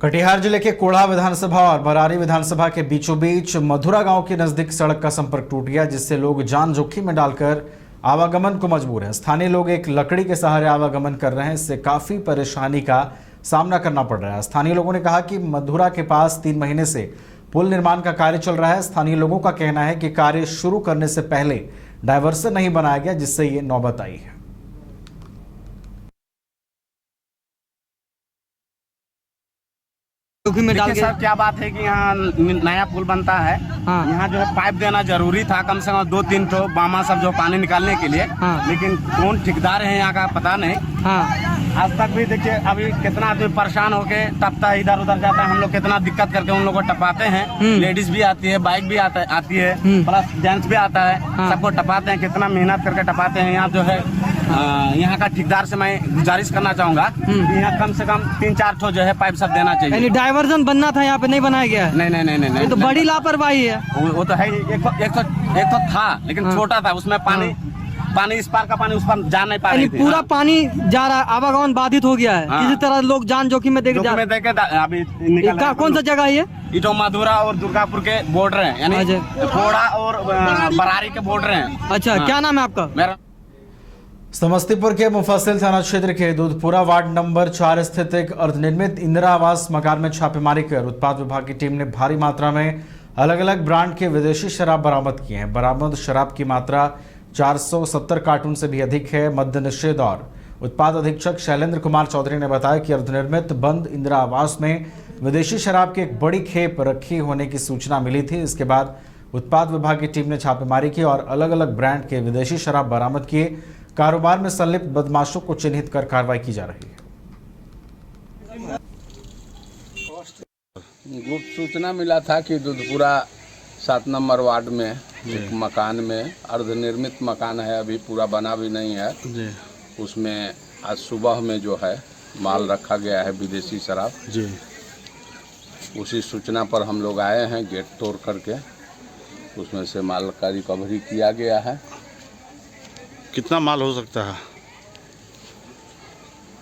कटिहार जिले के कोढ़ा विधानसभा और बरारी विधानसभा के बीचों बीच मधुरा गांव के नजदीक सड़क का संपर्क टूट गया, जिससे लोग जान जोखिम में डालकर आवागमन को मजबूर हैं। स्थानीय लोग एक लकड़ी के सहारे आवागमन कर रहे हैं, इससे काफी परेशानी का सामना करना पड़ रहा है। स्थानीय लोगों ने कहा कि मधुरा के पास 3 महीने से पुल निर्माण का कार्य चल रहा है। स्थानीय लोगों का कहना है कि कार्य शुरू करने से पहले डायवर्सन नहीं बनाया गया, जिससे ये नौबत आई है। देखिए सर, क्या बात है कि यहाँ नया पुल बनता है। हाँ। यहाँ जो है पाइप देना जरूरी था, कम से कम 2-3 ठो बामा सब जो पानी निकालने के लिए। हाँ। लेकिन कौन ठेकेदार है यहाँ का पता नहीं। हाँ। आज तक भी देखिए अभी कितना आदमी परेशान होके टपता है, इधर उधर जाता है। हम लोग कितना दिक्कत करके उन लोगों को टपाते हैं। लेडीज भी आती है, बाइक भी आती है, प्लस जेंट्स भी आता है। हाँ। सबको टपाते हैं, कितना मेहनत करके टपाते हैं। यहाँ जो है यहाँ का ठेकेदार से मैं गुजारिश करना चाहूंगा, यहाँ कम से कम 3-4 ठो जो है पाइप सब देना चाहिए। डायवर्जन बनना था, यहाँ पे नहीं बनाया गया है। नहीं, ये तो बड़ी लापरवाही है। वो तो है। एक तो था, लेकिन छोटा था, उसमें पानी इस पार का पानी उस पार जा नहीं पा रही थी। पूरा पानी जा रहा है, आवागमन बाधित हो गया है। किसी तरह लोग जान जोखिम में देके अभी निकल। कौन सा जगह है ये? तो मधुरा और दुर्गापुर के बॉर्डर है, यानी कोड़ा और बरारी के बॉर्डर है। अच्छा, क्या नाम है आपका? मेरा समस्तीपुर के मुफस्सिल थाना क्षेत्र के दूधपुरा वार्ड नंबर 4 स्थित एक अर्धनिर्मित इंदिरा आवास मकान में छापेमारी कर उत्पाद विभाग की टीम ने भारी मात्रा में अलग अलग ब्रांड के विदेशी शराब बरामद किए हैं। बरामद शराब की मात्रा 470 कार्टून से भी अधिक है। मद्य निषेध और उत्पाद अधीक्षक शैलेंद्र कुमार चौधरी ने बताया कि अर्धनिर्मित बंद इंदिरा आवास में विदेशी शराब की एक बड़ी खेप रखी होने की सूचना मिली थी। इसके बाद उत्पाद विभाग की टीम ने छापेमारी की और अलग अलग ब्रांड के विदेशी शराब बरामद किए। कारोबार में संलिप्त बदमाशों को चिन्हित कर कार्रवाई की जा रही है। गुप्त सूचना मिला था कि दूधपुरा 7 नंबर वार्ड में एक मकान में अर्धनिर्मित मकान है, अभी पूरा बना भी नहीं है जी। उसमें आज सुबह में जो है माल रखा गया है विदेशी शराब जी। उसी सूचना पर हम लोग आए हैं, गेट तोड़ करके उसमें से माल का रिकवरी किया गया है। कितना माल हो सकता है?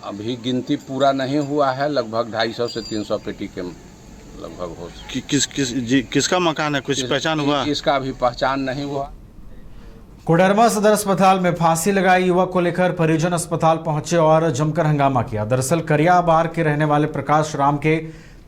अभी गिनती पूरा नहीं हुआ है, लगभग 250 से 300 पेटी के लगभग हो। किसका मकान है, कुछ पहचान हुआ? इसका अभी पहचान नहीं हुआ। कोडरमा सदर अस्पताल में फांसी लगाई युवक को लेकर परिजन अस्पताल पहुंचे और जमकर हंगामा किया। दरअसल करियाबार के रहने वाले प्रकाश राम के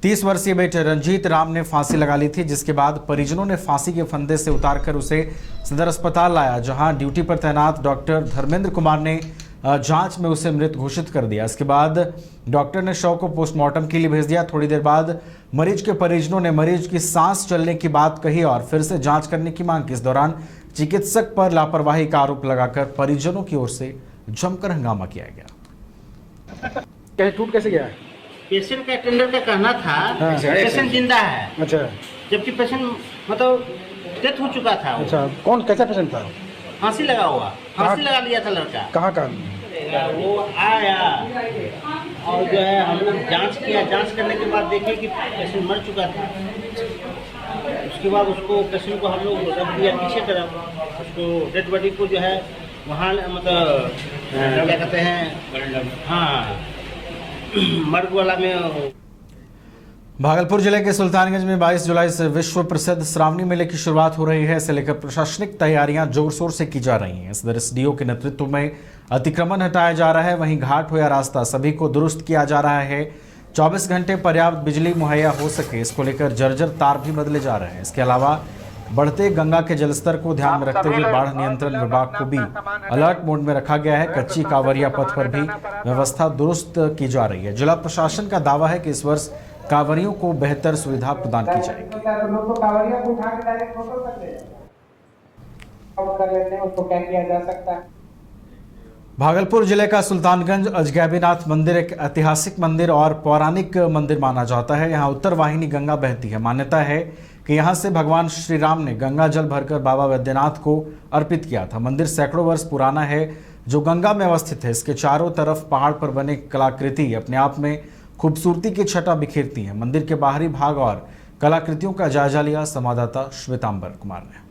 30 वर्षीय बेटे रंजीत राम ने फांसी लगा ली थी, जिसके बाद परिजनों ने फांसी के फंदे से उतारकर उसे सदर अस्पताल लाया, जहां ड्यूटी पर तैनात डॉक्टर धर्मेंद्र कुमार ने जांच में उसे मृत घोषित कर दिया। इसके बाद डॉक्टर ने शव को पोस्टमार्टम के लिए भेज दिया। थोड़ी देर बाद मरीज के परिजनों ने मरीज की सांस चलने की बात कही और फिर से जांच करने की मांग की। इस दौरान चिकित्सक पर लापरवाही का आरोप लगाकर परिजनों की ओर से जमकर हंगामा किया गया। टूट कैसे गया है? पेशेंट का अटेंडर का कहना था पेशेंट जिंदा है। अच्छा, जबकि पेशेंट मतलब डेथ हो चुका था। अच्छा, कौन कैसा पेशेंट था? फांसी लगा हुआ, फांसी लगा लिया था लड़का। कहाँ का? वो आया और जो है हम लोग जांच किया, जांच करने के बाद देखे कि पेशेंट मर चुका था। उसके बाद उसको पेशेंट को हम लोग रख दिया पीछे तरफ, उसको डेड बॉडी को जो है वहाँ मतलब क्या कहते हैं, हाँ मर्ग वाला में। भागलपुर जिले के सुल्तानगंज में 22 जुलाई से विश्व प्रसिद्ध श्रावणी मेले की शुरुआत हो रही है। इसे लेकर प्रशासनिक तैयारियां जोर शोर से की जा रही हैं। सदर एसडीओ के नेतृत्व में अतिक्रमण हटाया जा रहा है, वहीं घाट हो या रास्ता सभी को दुरुस्त किया जा रहा है। 24 घंटे पर्याप्त बिजली मुहैया हो सके, इसको लेकर जर्जर तार भी बदले जा रहे हैं। इसके अलावा बढ़ते गंगा के जलस्तर को ध्यान में रखते हुए बाढ़ नियंत्रण विभाग को भी अलर्ट मोड में रखा गया है। कच्ची कांवरिया पथ पर भी व्यवस्था दुरुस्त की जा रही है। जिला प्रशासन का दावा है कि इस वर्ष कांवरियों को बेहतर सुविधा प्रदान की जाएगी। भागलपुर जिले का सुल्तानगंज अजगैबीनाथ मंदिर एक ऐतिहासिक मंदिर और पौराणिक मंदिर माना जाता है। यहाँ उत्तर वाहिनी गंगा बहती है। मान्यता है कि यहाँ से भगवान श्री राम ने गंगा जल भरकर बाबा वैद्यनाथ को अर्पित किया था। मंदिर सैकड़ों वर्ष पुराना है, जो गंगा में अवस्थित है। इसके चारों तरफ पहाड़ पर बने कलाकृति अपने आप में खूबसूरती की छटा बिखेरती हैं। मंदिर के बाहरी भाग और कलाकृतियों का जायजा लिया संवाददाता श्वेतांबर कुमार ने।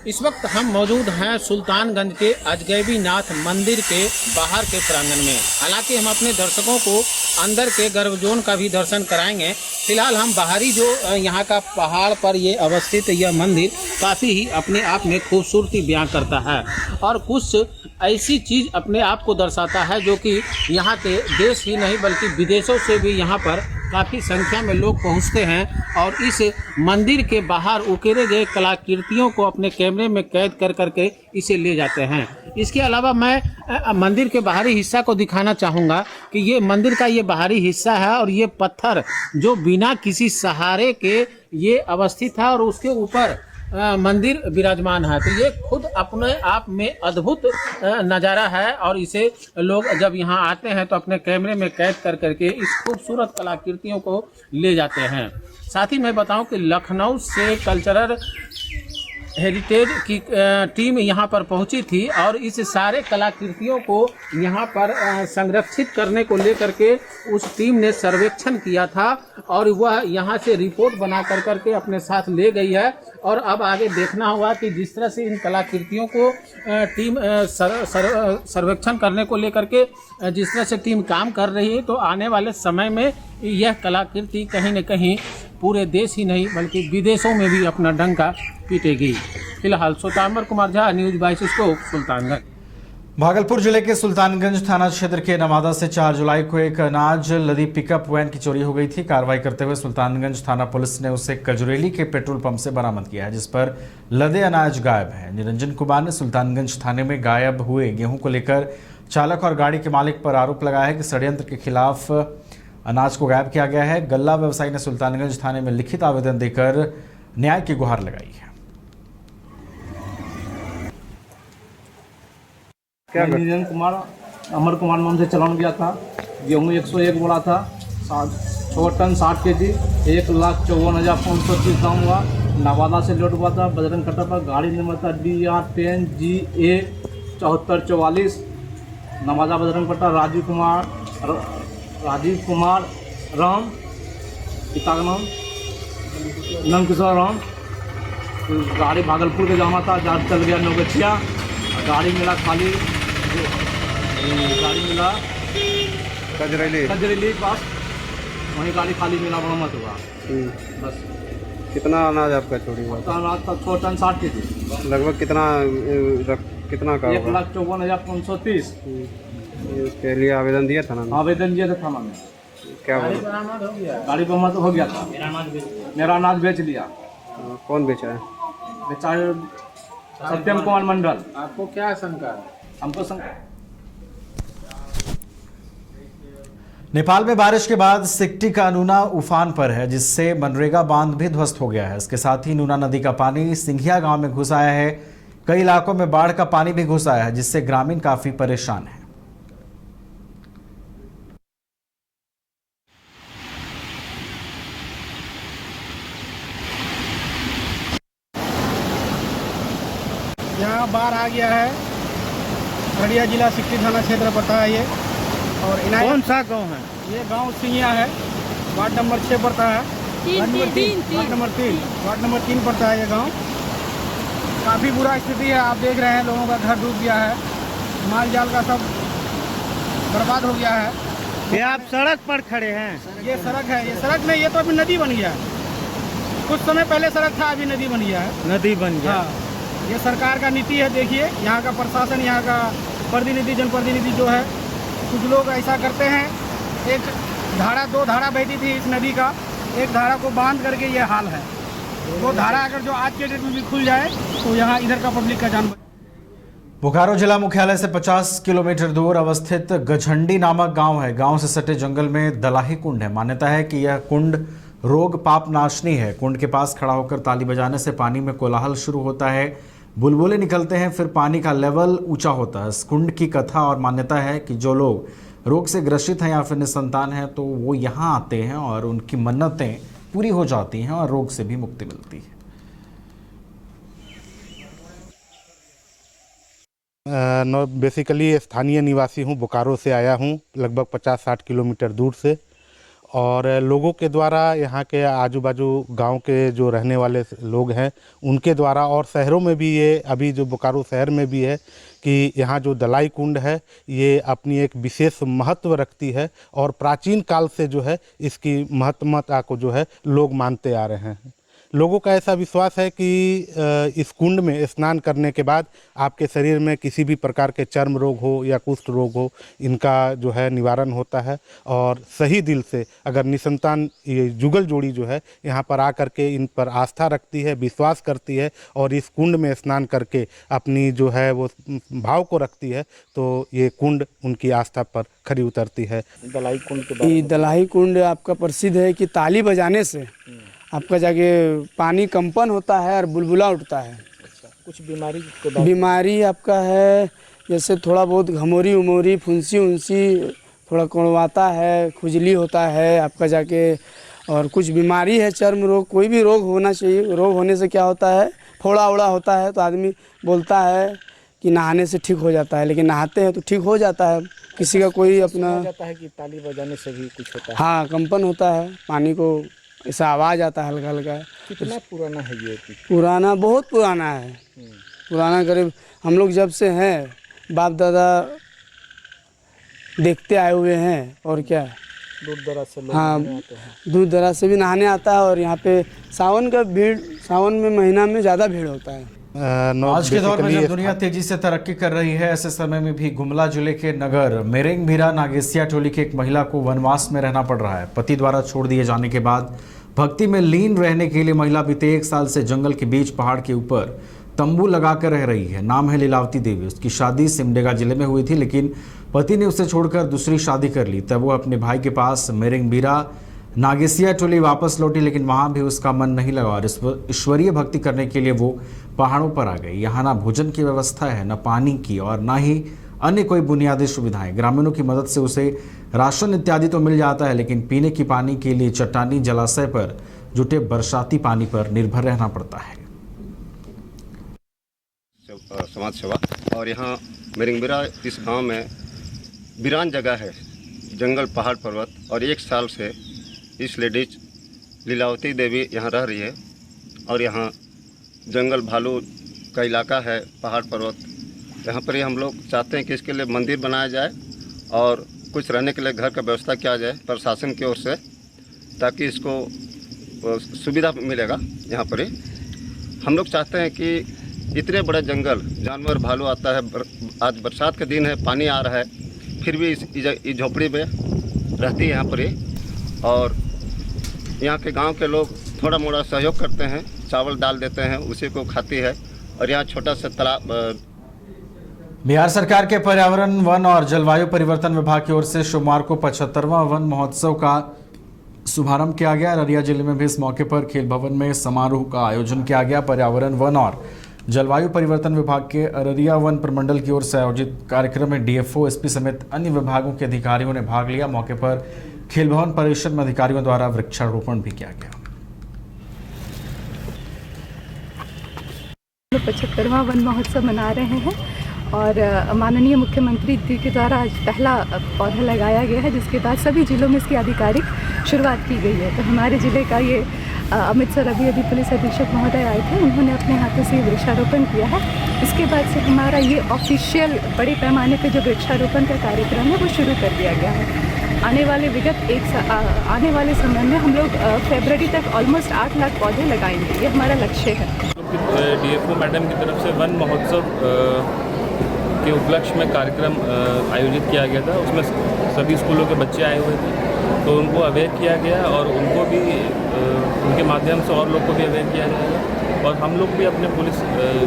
इस वक्त हम मौजूद हैं सुल्तानगंज के अजगैबी नाथ मंदिर के बाहर के प्रांगण में। हालांकि हम अपने दर्शकों को अंदर के गर्भजोन का भी दर्शन कराएंगे। फिलहाल हम बाहरी जो यहाँ का पहाड़ पर ये अवस्थित यह मंदिर काफ़ी ही अपने आप में खूबसूरती बयां करता है और कुछ ऐसी चीज़ अपने आप को दर्शाता है जो कि यहाँ के देश ही नहीं बल्कि विदेशों से भी यहाँ पर काफ़ी संख्या में लोग पहुँचते हैं और इस मंदिर के बाहर उकेरे गए कलाकृतियों को अपने कैमरे में कैद कर करके इसे ले जाते हैं। इसके अलावा मैं मंदिर के बाहरी हिस्सा को दिखाना चाहूँगा कि ये मंदिर का ये बाहरी हिस्सा है और ये पत्थर जो बिना किसी सहारे के ये अवस्थित है और उसके ऊपर मंदिर विराजमान है। तो ये खुद अपने आप में अद्भुत नज़ारा है और इसे लोग जब यहाँ आते हैं तो अपने कैमरे में कैद कर करके इस खूबसूरत कलाकृतियों को ले जाते हैं। साथ ही मैं बताऊं कि लखनऊ से कल्चरल हेरिटेज की टीम यहाँ पर पहुँची थी और इस सारे कलाकृतियों को यहाँ पर संरक्षित करने को लेकर के उस टीम ने सर्वेक्षण किया था और वह यहाँ से रिपोर्ट बना कर करके अपने साथ ले गई है। और अब आगे देखना होगा कि जिस तरह से इन कलाकृतियों को टीम सर्वेक्षण करने को लेकर के जिस तरह से टीम काम कर रही है तो आने वाले समय में यह कलाकृति कहीं न कहीं पूरे देश ही नहीं बल्कि विदेशों में भी अपना डंका पीटेगी। फिलहाल सुल्तानवर कुमार झा, न्यूज़ 22 सुल्तानगंज। भागलपुर जिले के सुल्तानगंज थाना क्षेत्र के नवादा से 4 जुलाई को एक अनाज लदी पिकअप वैन की चोरी हो गई थी। कार्रवाई करते हुए सुल्तानगंज थाना पुलिस ने उसे कजरेली के पेट्रोल पंप से बरामद किया है जिस पर लदे अनाज गायब है। निरंजन कुमार ने सुल्तानगंज थाने में गायब हुए गेहूं को लेकर चालक और गाड़ी के मालिक पर आरोप लगाया है कि षड्यंत्र के खिलाफ अनाज को गायब किया गया है। गल्ला व्यवसायी ने सुल्तानगंज थाने में लिखित आवेदन देकर न्याय की गुहार लगाई है। निरंजन कुमार अमर कुमार नाम से चलान गया था। गेहूँ 101 बोला था, 6 टन 60 kg, 1,54,530 दाम हुआ। नवादा से लोड हुआ था बजरंग कट्टा पर। गाड़ी नंबर था DR10 GA 7444, नवादा बजरंग कट्टा। राजीव कुमार राम, पिता का नाम नंदकिशोर राम। गाड़ी भागलपुर के जाना था, जहाँ चल गया नौगछिया। गाड़ी मिला खाली, गाड़ी मिला कजरेली पास, वहीं गाड़ी खाली मिला, बरामद हुआ। बस। कितना अनाज आपका चोरी हुआ? अनाज था 6 टन 60 kg। लगभग कितना का? 1,54,530। इसके लिए आवेदन दिया था ना? आवेदन दिया था थाना में। क्या गाड़ी बरामद हो गया था। मेरा अनाज बेच लिया। कौन बेचा है? बेचा सत्यम कुमार मंडल। आपको क्या शंका है? हमको शंका नेपाल में बारिश के बाद सिकटी का नूना उफान पर है जिससे मनरेगा बांध भी ध्वस्त हो गया है। इसके साथ ही नूना नदी का पानी सिंघिया गांव में घुस आया है। कई इलाकों में बाढ़ का पानी भी घुस आया है जिससे ग्रामीण काफी परेशान है। यहाँ बाढ़ आ गया है। खगड़िया जिला सिकटी थाना क्षेत्र पड़ता है ये। और कौन सा गांव है? ये गांव सिंगिया है, वार्ड नंबर 6 पड़ता है। वार्ड नंबर 3 पड़ता है ये गांव। काफ़ी बुरा स्थिति है, आप देख रहे हैं लोगों का घर डूब गया है, माल जाल का सब बर्बाद हो गया है। ये आप सड़क पर खड़े हैं? ये सड़क है, ये सड़क नहीं, ये तो अभी नदी बन गया है। कुछ समय पहले सड़क था, अभी नदी बन गया है। नदी बन गया। हाँ, ये सरकार का नीति है। देखिए यहाँ का प्रशासन, यहाँ का प्रतिनिधि, जनप्रतिनिधि जो है, कुछ लोग ऐसा करते हैं। एक धारा, 2 धारा बहती थी इस नदी का, एक धारा को बांध करके ये हाल है। वो धारा अगर जो आज के डेट में भी खुल जाए तो यहाँ इधर का पब्लिक का जान। बोकारो जिला मुख्यालय से 50 किलोमीटर दूर अवस्थित गझंडी नामक गांव है। गांव से सटे जंगल में दलाही कुंड है। मान्यता है कि यह कुंड रोग पाप नाशनी है। कुंड के पास खड़ा होकर ताली बजाने से पानी में कोलाहल शुरू होता है, बुलबुले निकलते हैं, फिर पानी का लेवल ऊंचा होता है। इस कुंड की कथा और मान्यता है कि जो लोग रोग से ग्रसित हैं या फिर निसंतान हैं तो वो यहाँ आते हैं और उनकी मन्नतें पूरी हो जाती हैं और रोग से भी मुक्ति मिलती है। बेसिकली स्थानीय निवासी हूँ, बोकारो से आया हूँ, लगभग 50-60 किलोमीटर दूर से। और लोगों के द्वारा, यहाँ के आजू बाजू गांव के जो रहने वाले लोग हैं उनके द्वारा, और शहरों में भी ये अभी जो बोकारो शहर में भी है कि यहाँ जो दलाई कुंड है ये अपनी एक विशेष महत्व रखती है और प्राचीन काल से जो है इसकी महत्वता को जो है लोग मानते आ रहे हैं। लोगों का ऐसा विश्वास है कि इस कुंड में स्नान करने के बाद आपके शरीर में किसी भी प्रकार के चर्म रोग हो या कुष्ठ रोग हो, इनका जो है निवारण होता है। और सही दिल से अगर निसंतान ये जुगल जोड़ी जो है यहाँ पर आकर के इन पर आस्था रखती है, विश्वास करती है और इस कुंड में स्नान करके अपनी जो है वो भाव को रखती है, तो ये कुंड उनकी आस्था पर खरी उतरती है। दलाई कुंड के दलाई कुंड आपका प्रसिद्ध है कि ताली बजाने से आपका जाके पानी कंपन होता है और बुलबुला उठता है। कुछ बीमारी आपका है, जैसे थोड़ा बहुत घमोरी उमोरी, फुंसी उनसी, थोड़ा कड़वाता है, खुजली होता है आपका जाके, और कुछ बीमारी है, चर्म रोग, कोई भी रोग होना चाहिए। रोग होने से क्या होता है, फोड़ा उड़ा होता है तो आदमी बोलता है कि नहाने से ठीक हो जाता है, लेकिन नहाते हैं तो ठीक हो जाता है। किसी का कोई अपना जाता है कि ताली बजाने से भी कुछ होता है। हाँ, कंपन होता है, पानी को ऐसा आवाज़ आता है हल्का हल्का। कितना पुराना है ये? पुराना, बहुत पुराना है। पुराना करीब हम लोग जब से हैं, बाप दादा देखते आए हुए हैं। और क्या, दूर दराज से लोग हाँ, आते हैं। दूर दराज से भी नहाने आता है। और यहाँ पे सावन में महीना में ज़्यादा भीड़ होता है। आज के दौर में जब दुनिया तेजी से तरक्की कर रही है, ऐसे समय में भी गुमला जिले के नगर मेरेंगभीरा नागेसिया टोली की एक महिला को वनवास में रहना पड़ रहा है। पति द्वारा छोड़ दिए जाने के बाद भक्ति में लीन रहने के लिए महिला बीते 1 साल से जंगल के बीच पहाड़ के ऊपर तंबू लगाकर रह रही है। नाम है लीलावती देवी। उसकी शादी सिमडेगा जिले में हुई थी, लेकिन पति ने उसे छोड़कर दूसरी शादी कर ली। तब वो अपने भाई के पास मेरेंगभीरा नागेसिया टोली वापस लौटी, लेकिन वहां भी उसका मन नहीं लगा और ईश्वरीय भक्ति करने के लिए वो पहाड़ों पर आ गई। यहाँ ना भोजन की व्यवस्था है, न पानी की, और ना ही अन्य कोई बुनियादी सुविधाएं। ग्रामीणों की मदद से उसे राशन इत्यादि तो मिल जाता है, लेकिन पीने की पानी के लिए चट्टानी जलाशय पर जुटे बरसाती पानी पर निर्भर रहना पड़ता है। समाज सेवा, और यहाँ मेरेंगभीरा इस गांव में वीरान जगह है, जंगल, पहाड़, पर्वत, और 1 साल से इस लेडीज लीलावती देवी यहाँ रह रही है। और यहाँ जंगल, भालू का इलाका है, पहाड़, पर्वत। यहाँ पर ही हम लोग चाहते हैं कि इसके लिए मंदिर बनाया जाए और कुछ रहने के लिए घर का व्यवस्था किया जाए प्रशासन की ओर से, ताकि इसको सुविधा मिलेगा। यहाँ पर ही हम लोग चाहते हैं कि इतने बड़े जंगल, जानवर, भालू आता है, आज बरसात का दिन है, पानी आ रहा है, फिर भी इस झोपड़ी में रहती है यहाँ पर ही। और यहाँ के गांव के लोग थोड़ा मोड़ा सहयोग करते हैं, चावल डाल देते हैं, उसी को खाती है। और यहाँ छोटा सा तालाब। बिहार सरकार के पर्यावरण, वन और जलवायु परिवर्तन विभाग की ओर से सोमवार को 75वां वन महोत्सव का शुभारंभ किया गया। अररिया जिले में भी इस मौके पर खेल भवन में समारोह का आयोजन किया गया। पर्यावरण, वन और जलवायु परिवर्तन विभाग के अररिया वन प्रमंडल की ओर से आयोजित कार्यक्रम में डीएफओ, एसपी समेत अन्य विभागों के अधिकारियों ने भाग लिया। मौके पर खेल भवन परिसर में अधिकारियों द्वारा वृक्षारोपण भी किया गया। 75वां वन महोत्सव मना रहे हैं और माननीय मुख्यमंत्री जी के द्वारा आज पहला पौधा लगाया गया है, जिसके बाद सभी जिलों में इसकी आधिकारिक शुरुआत की गई है। तो हमारे ज़िले का ये अमृतसर अभी पुलिस अधीक्षक महोदय आए थे, उन्होंने अपने हाथों से वृक्षारोपण किया है। इसके बाद से हमारा ये ऑफिशियल बड़े पैमाने पे जो वृक्षारोपण का कार्यक्रम है वो शुरू कर दिया गया है। आने वाले समय में हम लोग फरवरी तक ऑलमोस्ट 8 लाख पौधे लगाएंगे, ये हमारा लक्ष्य है। डीएफओ मैडम की तरफ से वन महोत्सव के उपलक्ष्य में कार्यक्रम आयोजित किया गया था। उसमें सभी स्कूलों के बच्चे आए हुए थे, तो उनको अवेयर किया गया और उनको भी उनके माध्यम से और लोग को भी अवेयर किया जाएगा। और हम लोग भी अपने पुलिस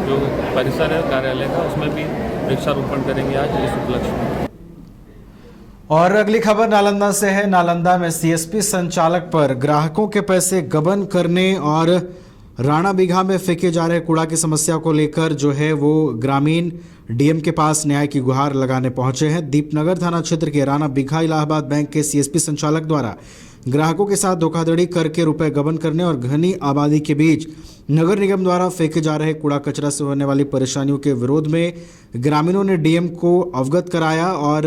जो परिसर है कार्यालय का, उसमें भी वृक्षारोपण करेंगे आज इस उपलक्ष्य में। और अगली खबर नालंदा से है। नालंदा में सीएसपी संचालक पर ग्राहकों के पैसे गबन करने और राणा बिघा में फेंके जा रहे कूड़ा की समस्या को लेकर जो है वो ग्रामीण डीएम के पास न्याय की गुहार लगाने पहुंचे हैं। दीपनगर थाना क्षेत्र के राणा बिघा इलाहाबाद बैंक के सीएसपी संचालक द्वारा ग्राहकों के साथ धोखाधड़ी करके रुपए गबन करने और घनी आबादी के बीच नगर निगम द्वारा फेंके जा रहे कूड़ा कचरा से होने वाली परेशानियों के विरोध में ग्रामीणों ने डीएम को अवगत कराया और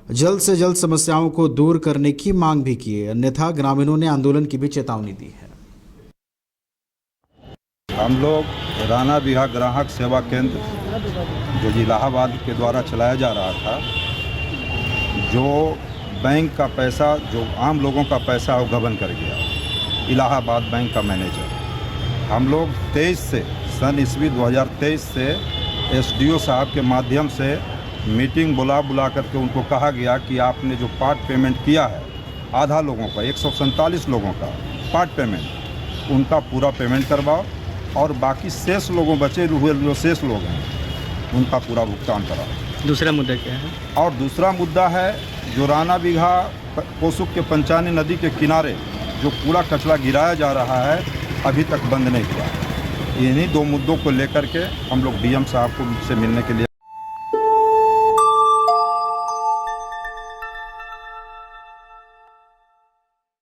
जल्द से जल्द समस्याओं को दूर करने की मांग भी की है। अन्यथा ग्रामीणों ने आंदोलन की भी चेतावनी दी है। हम लोग राणा बिहार ग्राहक सेवा केंद्र जो इलाहाबाद के द्वारा चलाया जा रहा था, जो बैंक का पैसा, जो आम लोगों का पैसा वो गबन कर गया इलाहाबाद बैंक का मैनेजर। हम लोग 23 से सन ईस्वी 2023 से एसडीओ साहब के माध्यम से मीटिंग बुला करके उनको कहा गया कि आपने जो पार्ट पेमेंट किया है आधा लोगों का, 147 लोगों का पार्ट पेमेंट, उनका पूरा पेमेंट करवाओ और बाकी शेष लोगों, बचे हुए जो शेष लोग हैं उनका पूरा भुगतान कराओ। दूसरा मुद्दा क्या है? और दूसरा मुद्दा है जो राणा बिघा कोसुक के पंचानी नदी के किनारे जो कूड़ा कचरा गिराया जा रहा है अभी तक बंद नहीं हुआ। इन्हीं दो मुद्दों को लेकर के हम लोग डीएम साहब को से मिलने के लिए